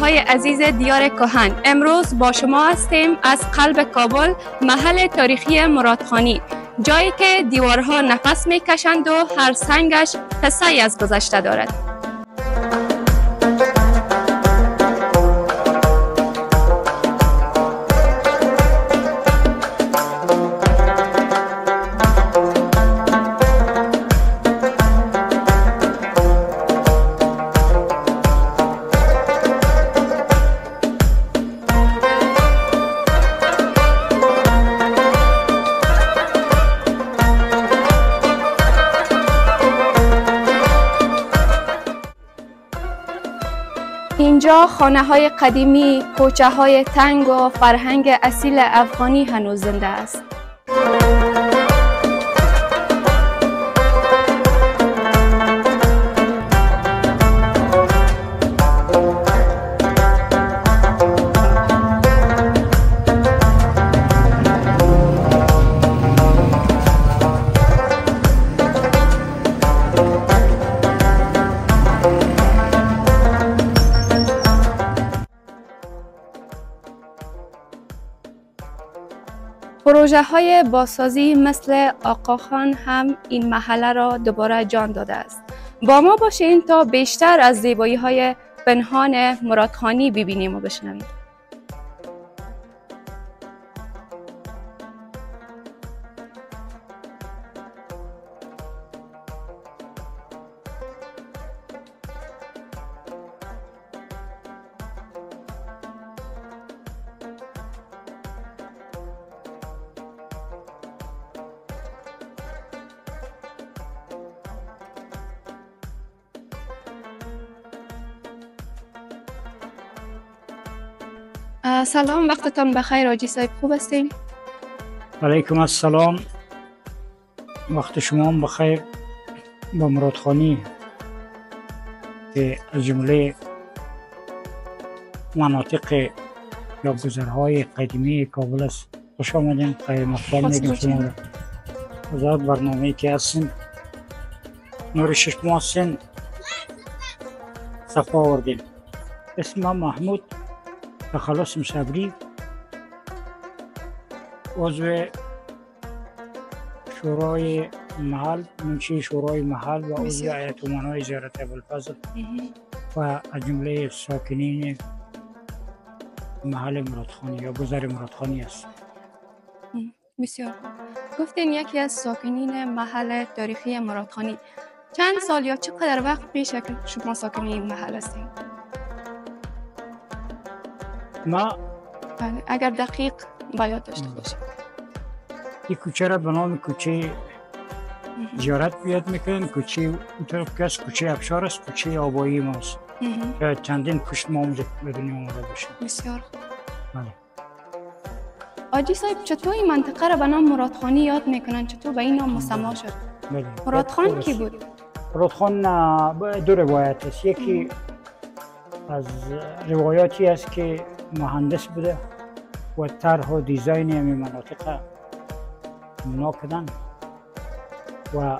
های عزیز دیار کهن، امروز با شما هستیم از قلب کابل، محل تاریخی مرادخانی، جایی که دیوارها نفس میکشند و هر سنگش قصه ای از گذشته دارد. اینجا خانه های قدیمی، کوچه های تنگ و فرهنگ اصیل افغانی هنوز زنده است. پروژه های بازسازی مثل آقاخان هم این محله را دوباره جان داده است. با ما باشین تا بیشتر از زیبایی های پنهان مرادخانی ببینیم و بشنویم. سلام، وقتتان بخیر حاجی صاحب، خوب هستین؟ علیکم السلام، وقت شما هم بخیر. با مرادخانی که از جمله مناطق یا گذرهای قدیمی کابل است خوش آمدین. خیر مقدم میگم شما را. وزارت برنامه‌ای که هستین، نور شش ماه هستین، صفا آوردین. اسمم محمود تخلص صبری، عضو شورای محل، منشی شورای محل و عضو هیئت امنای زیارت ابوالفضل و از جمله ساکنین محل مرادخانی یا گذر مرادخانی است. بسیار خوب. گفتین یکی از ساکنین محل تاریخی مرادخانی. چند سال یا چقدر وقت میشه که شما ساکن این محل هستین؟ ما اگر دقیق باید داشته باشیم. این کوچه را به نام کوچه زیارت بیاد میکنن. کوچه اون طرف که است کوچه ابشار است، کوچه آبایی ماست. شاید چندین پشت ما اونجا به دنیا آمده باشه. بسیار خوب. حاجی صاحب، چطور این منطقه را به نام مرادخانی یاد میکنن؟ چطور به این نام مسما شد؟ مرادخان کی بود؟ مرادخان دو روایت است. یکی از روایاتی است که مهندس بوده و طرح و دیزاین همین مناطق بنا کردن، و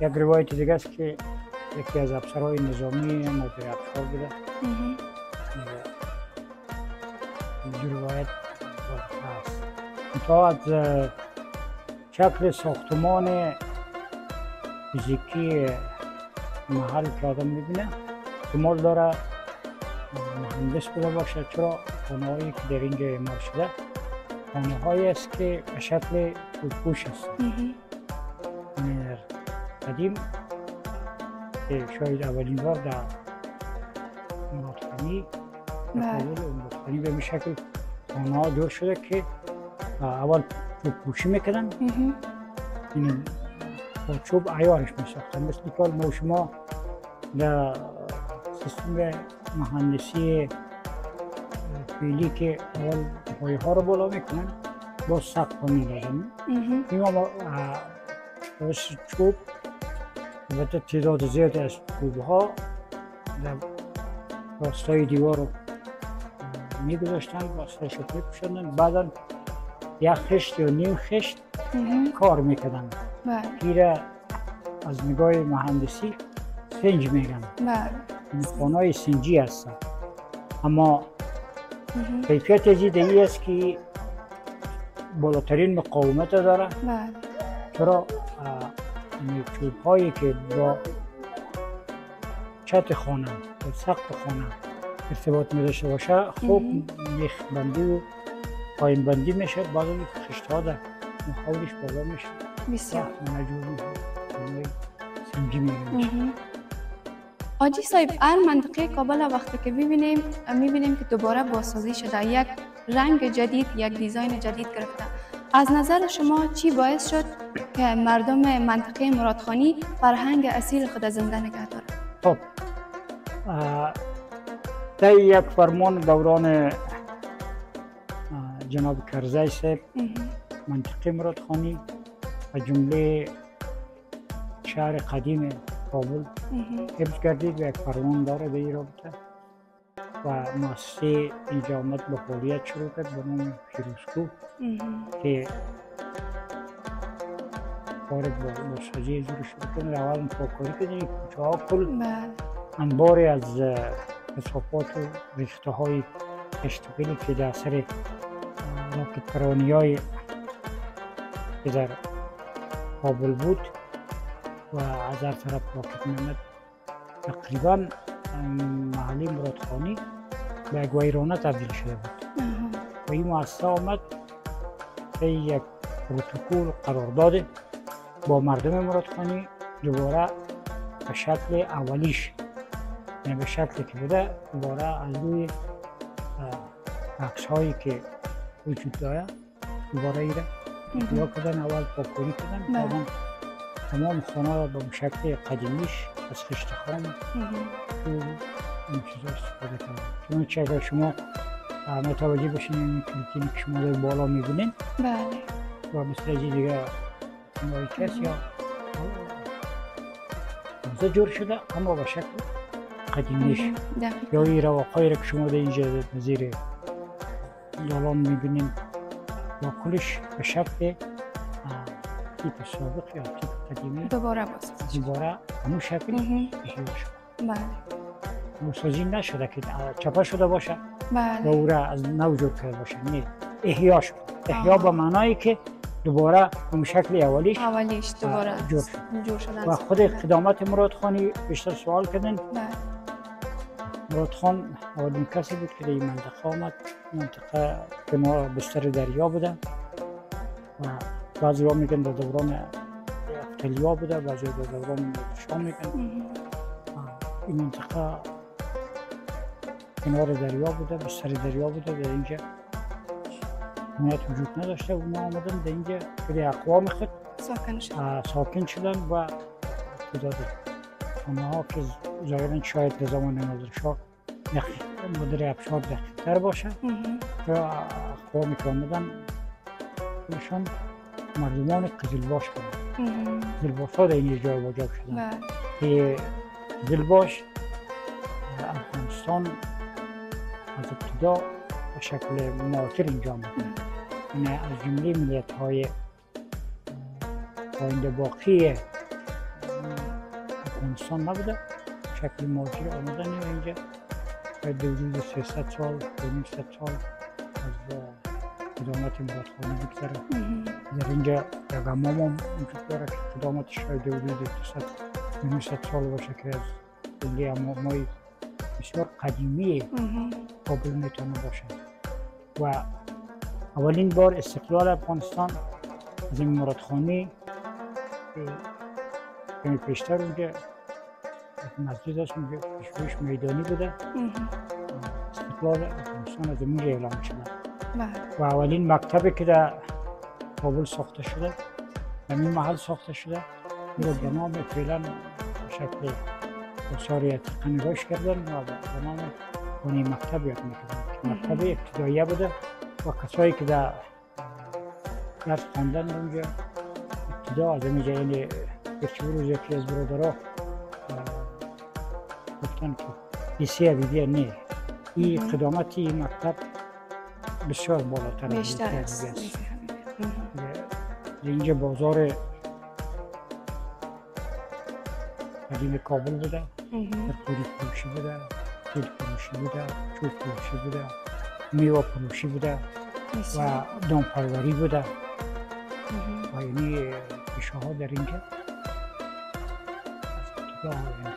یک روایت دیگه است که یکی از افسرهای نظامی مدیر افسر بوده. دو روایت هست. تا از شکل ساختمان فیزیکی محل که آدم میبینه احتمال داره مهندس بوده باشه، چرا خانه هایی که در اینجا اعمار شده خانه هایی است که به شکل پوش است. قدیم که شاید اولین بار در مرادخانی مرادخانی به این شکل خانه ها دور شده که اول چوب پوشی میکنن، این با چوب عیارش میساختن. مثل که ما شما در سیستم مهندسی فعلی که اول پایه ها رو بالا میکنن با سقف ها میلازن. این ما چوب البته تعداد زیاد از چوب ها در راستای دیوار رو میگذاشتن، راستایش رو میپوشندن، بعدا یک خشت یا نیم خشت کار میکردن. گیره از نگاه مهندسی سنج میگن. خانه‌های سنجی هستن. اما کیفیت جدیدی است که بالاترین مقاومت داره. بله. چرا چوب هایی که با چت خانه و سقف خانه ارتباط می داشته باشه خوب میخ بندی و پایین بندی میشه، بعد اون خشت ها در مخاولش بالا میشه، بسیار مجبور میشه سنگی میشه. حاجی صاحب، هر منطقه کابل وقتی که میبینیم که دوباره بازسازی شده، یک رنگ جدید، یک دیزاین جدید گرفته. از نظر شما چی باعث شد که مردم منطقه مرادخانی فرهنگ اصیل خود زنده نگه داره؟ خب طی یک فرمان دوران جناب کرزی صاحب منطقه مرادخانی و جمله شهر قدیم کابل حفظ گردید و یک فرمان داره به این رابطه و مؤسسه اینجا آمد به فعالیت شروع کرد به نام فیروزکوه که وارد با بازسازی زور شروع کرد. اول پاککاری کردیم، کوچه ها کل انباری از کثافات و ریخته های اشتغالی که در اثر راکت‌پرانی های که در کابل بود و از هر طرف راکت می‌آمد، تقریبا محله مرادخانی به یک ویرانه تبدیل شده بود و این مؤسسه آمد به یک پروتکل قرار داده با مردم مرادخانی دوباره به شکل اولیش، یعنی به شکلی که بوده دوباره از روی عکس هایی که وجود داره دوباره ایره یا کردن، اول پاککاری کردن، بعداً تمام خانه را به شکل قدیمیش از خشت خان تو این چیزا استفاده کردن. چون اگر شما متوجه باشین این کلیدی که شما در بالا میبینین و مثل دیگه مایکس یا روزه جور شده اما به شکل قدیمیش، یا این رواقایی را که شما در اینجا زیر دالان میبینین با کلش به شکل تیپ سابق یا تیپ قدیمی دوباره همون شکل احیا شد. بله. بازسازی نشده که چپه شده باشه بله. و او را از نو جور کرده باشه، نه، احیا شد. احیا به معنایی که دوباره همون شکل اولیش دوباره جور شدن. و خود قدامت مرادخانی بیشتر سوال کردن. مرادخان اولین کسی بود که در این منطقه آمد. منطقه کنار بستر دریا بوده و بعضی ها میگن در دوران افتالیا بوده، بعضی ها در دوران شام میگن. این منطقه کنار دریا بوده، بستر دریا بوده، در اینجا حکومت وجود نداشته و ما آمدن در اینجا که اقوام خود ساکن شدن و تعداد خانه ها که ظاهرا شاید در زمان ناظرشاه مدیر ابشار دقیق‌تر باشه و اقوامی که آمدن خودشان مردمان قزلباش بودن. قزلباش ها در این جای واجب شدن که قزلباش افغانستان از ابتدا به شکل معاصر اینجا آمدن، یعنی از جمله ملیت های پاینده باقی افغانستان نبوده، شکل معاصر آمدن اینجا و حدود 300 سال 200 سال از قدامت مرادخانی بگذره. در اینجا یک حمام هم وجود داره که قدامتش حدود 200 سال باشه که از جمله حمام‌های بسیار قدیمی کابل میتونه باشه و اولین بار استقلال افغانستان از این مرادخانی کمی پیشتر اونجا مسجد هست، اونجا پیشویش میدانی بوده. استقلال افغانستان از اونجا اعلام شده و اولین مکتبی که در کابل ساخته شده در این محل ساخته شده رو به نام فعلا به شکل آثار عتیقه نگاش کردن و به نام خانه مکتب یاد میکردن. مکتب ابتداییه بوده و کسایی که در درس خواندن اونجا ابتدا از اینجا، یعنی یک روز یکی از برادرها گفتن که لیسه بیبیه نه، این قدامت این مکتب بسیار بالاتر از لیسه بیبیه است. اینجا بازار قدیم کابل بوده، در پوری فروشی بوده، تکستیل فروشی بوده، چوب فروشی بوده، میوه فروشی بوده و دامپروری بوده و یعنی پیشه ها در اینجا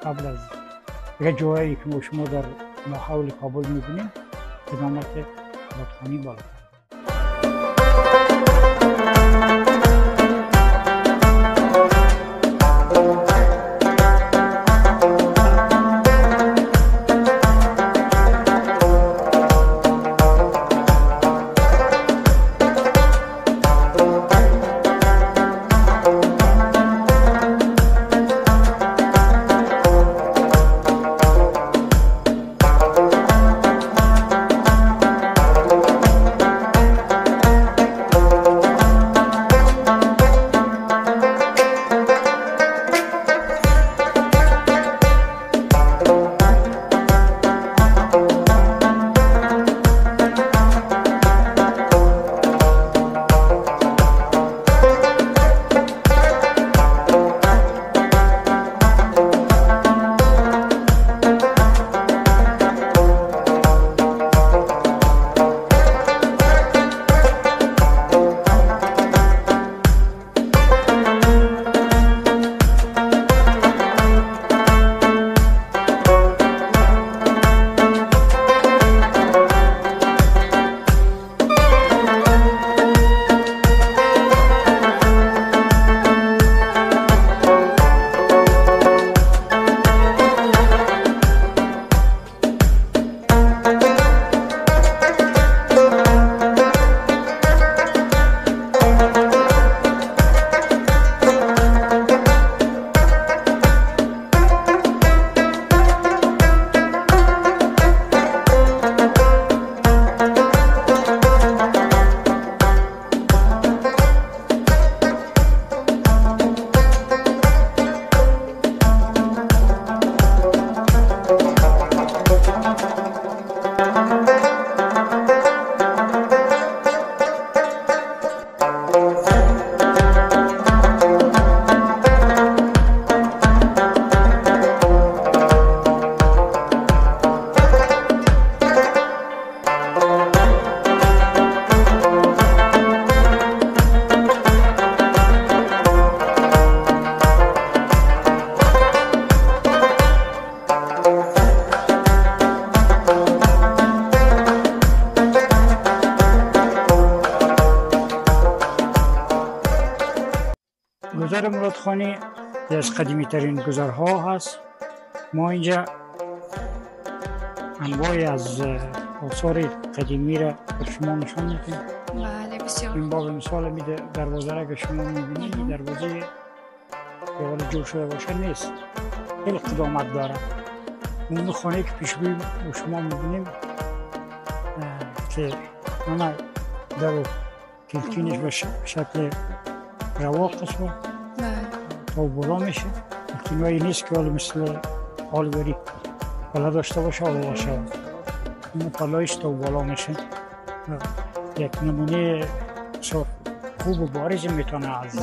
قبل از دیگه جایی که شما در ماحول کابل میبینیم قدامت رودخانه بالا. گذر مرادخانی از قدیمی ترین گذرها هست. ما اینجا انواعی از آثار قدیمی را به شما نشان میدیم. بله بسیار. این باب مثال میده دروازه را که شما میبینید، این دروازه یه ولی جور شده باشه نیست، خیلی قدامت داره. اون خانه که پیش روی شما میبینیم که همه در و کلکینش به شکل رواق است و تا بالا میشه. کلکینوایی نیست که حالا مثل آلبری بالا داشته باشه آلا باشه، اون پلایش تا بالا میشه. یک نمونه خوب و بارز میتونه از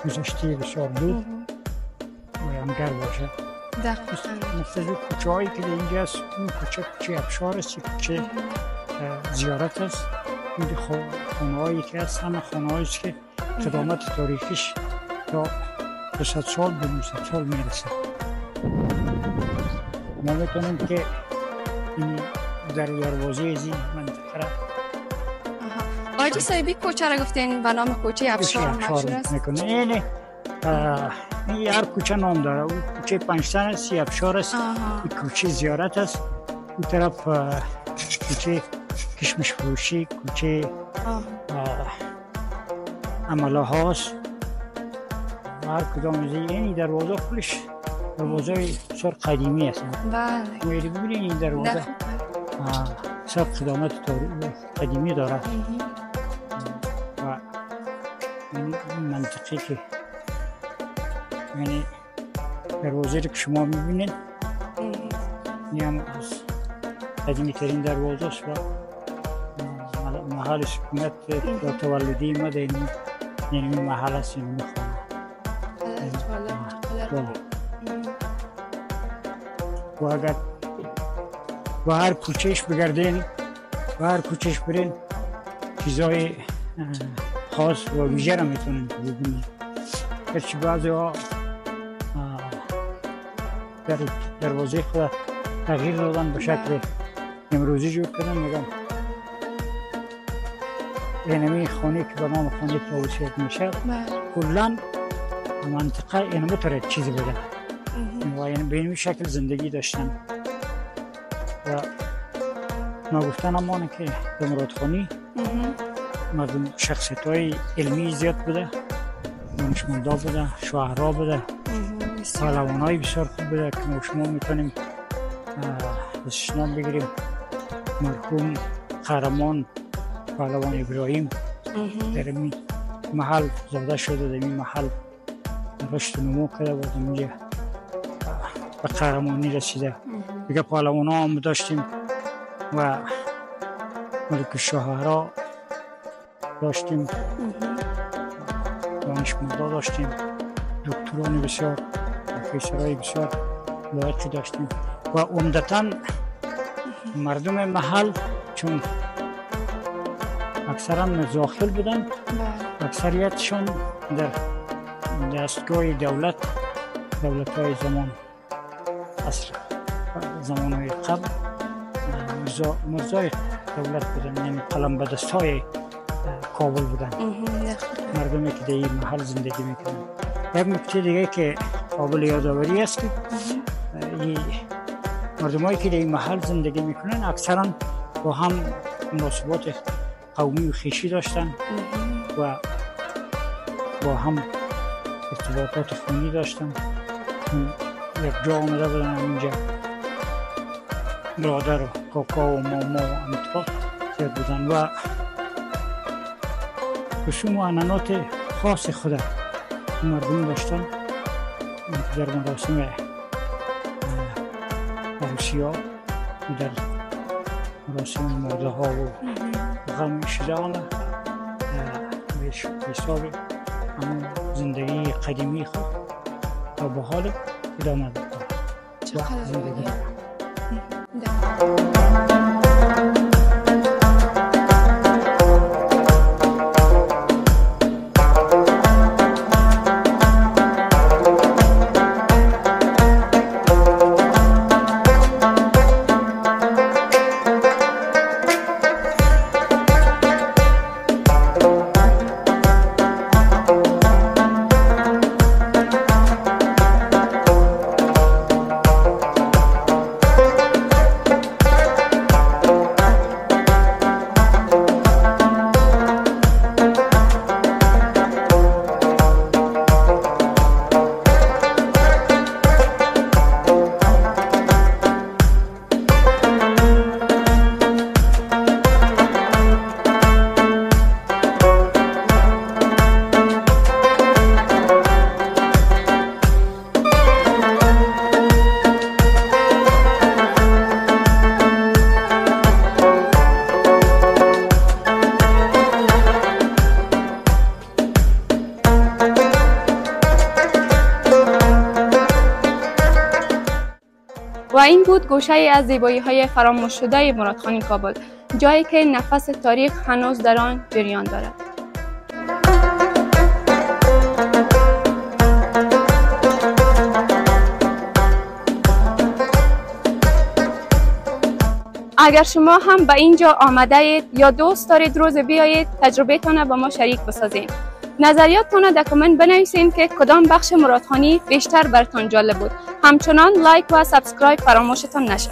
گذشته بسیار دور بیانگر باشه. مثل کوچه هایی که اینجا است، اون کوچه ابشار است، کوچه زیارت است. این خانه هایی که هست همه خانه هایی است که قدامت تاریخیش تا 200 سال به 200 سال میرسه. ما میتونیم که این دروازه از این منطقه را آجی صاحبی کوچه را گفتین به نام کوچه ابشار مشهور است؟ این هر کوچه نام داره. اون کوچه پنجتن است، ابشار است، این کوچه زیارت است، اون طرف کوچه کشمش فروشی، کوچه عمله هاست. هر کدام از این دروازه خودش دروازه بسیار قدیمی است. بله. میری ببینید این دروازه بسیار قدامت قدیمی داره. و این منطقه که یعنی دروازه که شما میبینید این هم از قدیمی ترین دروازه است و محل سکونت و تولدی ما در این محل است. این و اگر و هر کوچهش بگردین و هر کوچهش برین چیزای خاص و ویژه را میتونین ببینید. هرچی بعضی ها در دروازه خود تغییر دادن به شکل امروزی جور کردن. میگم اینمی خانه که به نام خانه طاووسی میشه کلا منطقه اینمو طور چیزی بوده و این به این شکل زندگی داشتن و نگفتن امانه که به مرادخانی مردم شخصیت های علمی زیاد بوده، دانشمندا بوده، شاعرها بوده، پهلوان های بسیار خوب بوده که ما شما میتونیم دستش نام بگیریم. مرحوم قهرمان پهلوان ابراهیم در این محل زاده شده، در این محل رشد نمو کرده و اینجا به قهرمانی رسیده. دیگه پهلوان ها هم داشتیم و ملک شاهرها داشتیم، دانشمندا داشتیم، دکتران بسیار، پروفسورای بسیار لایقی داشتیم و عمدتاً مردم محل چون اکثرا مزاخل بودن، اکثریتشون در دستگاه دولت های زمان عصر زمان های قبل مرزای دولت بودن، یعنی قلم به دست های کابل بودن. مردمی که در این محل زندگی میکنن. یک نکته دیگه که قابل یادآوری است که مردمایی که در این محل زندگی میکنن اکثرا با هم مناسبات قومی و خویشی داشتن و با هم ارتباطات خونی داشتن. یک جا آمده بودن اینجا برادر و کاکا و ماما و امتفاق زیاد بودن و رسوم و عنعنات خاص خود مردم داشتن در مراسم عروسی ها و در مراسم مرده ها و غم شدان به حساب همون زندگی قدیمی خود و به حال ادامه داد. زندگی و این بود گوشه از زیبایی‌های فراموش شده مرادخانی کابل، جایی که نفس تاریخ هنوز در آن جریان دارد. اگر شما هم به اینجا آمده اید یا دوست دارید روز بیایید تجربه تان با ما شریک بسازید. نظریاتتان در کامنت بنویسید که کدام بخش مرادخانی بیشتر براتان جالب بود. همچنان لایک و سابسکرایب فراموشتان نشه.